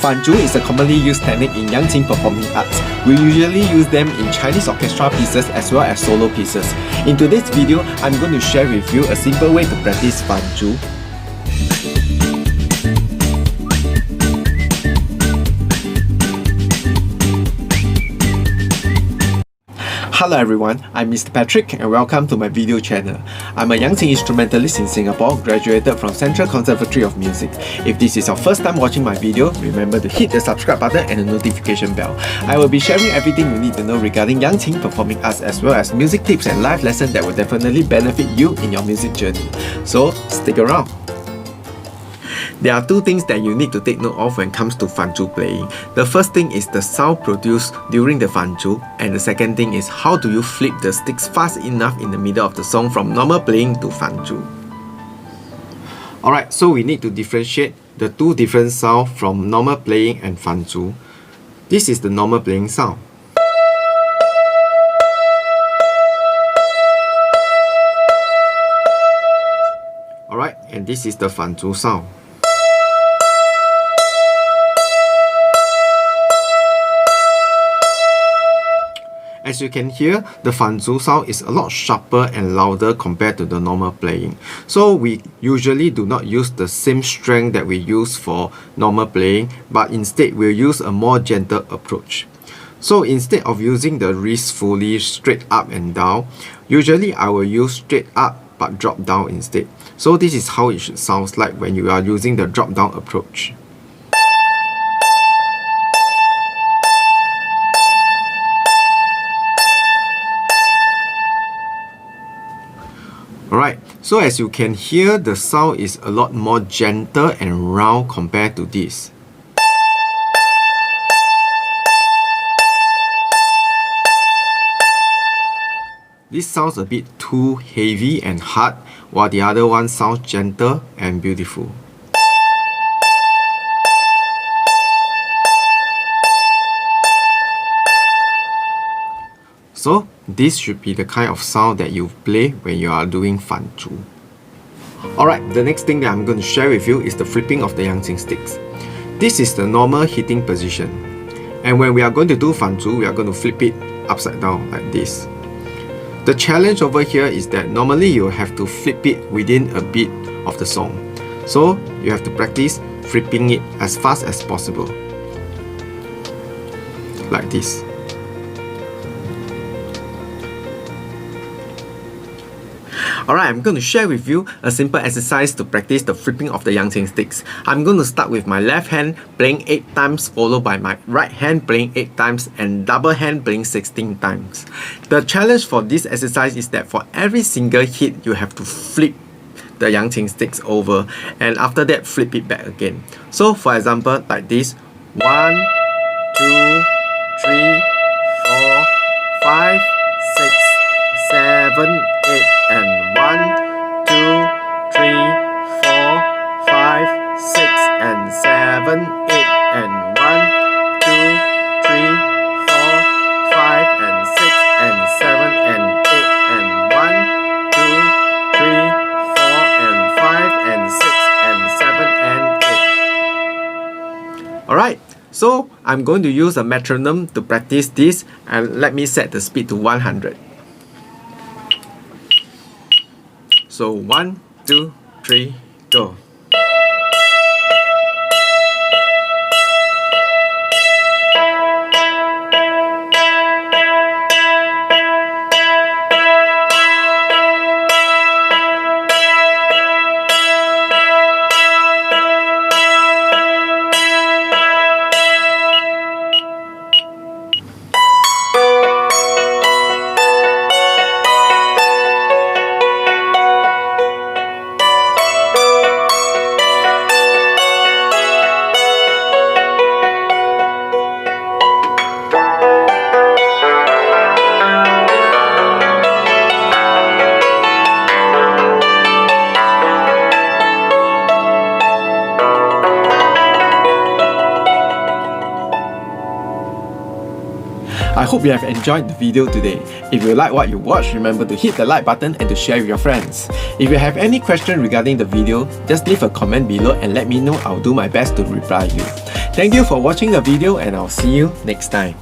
FanZhu is a commonly used technique in Yangqin performing arts. We usually use them in Chinese orchestra pieces as well as solo pieces. In today's video, I'm going to share with you a simple way to practice FanZhu. Hello everyone, I'm Mr. Patrick and welcome to my video channel. I'm a Yangqin instrumentalist in Singapore, graduated from Central Conservatory of Music. If this is your first time watching my video, remember to hit the subscribe button and the notification bell. I will be sharing everything you need to know regarding Yangqin performing arts as well as music tips and live lessons that will definitely benefit you in your music journey. So stick around. There are two things that you need to take note of when it comes to FanZhu playing. The first thing is the sound produced during the FanZhu, and the second thing is how do you flip the sticks fast enough in the middle of the song from normal playing to FanZhu. Alright, so we need to differentiate the two different sounds from normal playing and FanZhu. This is the normal playing sound. Alright, and this is the FanZhu sound. As you can hear, the FanZhu sound is a lot sharper and louder compared to the normal playing. So we usually do not use the same strength that we use for normal playing, but instead we'll use a more gentle approach. So instead of using the wrist fully straight up and down, usually I will use straight up but drop down instead. So this is how it should sound like when you are using the drop down approach. Alright, so as you can hear, the sound is a lot more gentle and round compared to this. This sounds a bit too heavy and hard, while the other one sounds gentle and beautiful. So this should be the kind of sound that you play when you are doing FanZhu. Alright, the next thing that I'm going to share with you is the flipping of the Yangqin sticks. This is the normal hitting position. And when we are going to do FanZhu, we are going to flip it upside down like this. The challenge over here is that normally you have to flip it within a beat of the song. So you have to practice flipping it as fast as possible. Like this. Alright, I'm going to share with you a simple exercise to practice the flipping of the Yangqin sticks. I'm going to start with my left hand playing 8 times, followed by my right hand playing 8 times and double hand playing 16 times. The challenge for this exercise is that for every single hit, you have to flip the Yangqin sticks over and after that flip it back again. So for example, like this, 1, 2, 3, 4, 5, 6, 7, 8 and 1, 2, 3, 4, 5, 6 and 7, 8 and 1, 2, 3, 4, 5 and 6 and 7 and 8 and 1, 2, 3, 4 and 5 and 6 and 7 and 8. Alright, so I'm going to use a metronome to practice this and let me set the speed to 100. So 1, 2, 3, go. I hope you have enjoyed the video today. If you like what you watched, remember to hit the like button and to share with your friends. If you have any question regarding the video, just leave a comment below and let me know. I'll do my best to reply you. Thank you for watching the video and I'll see you next time.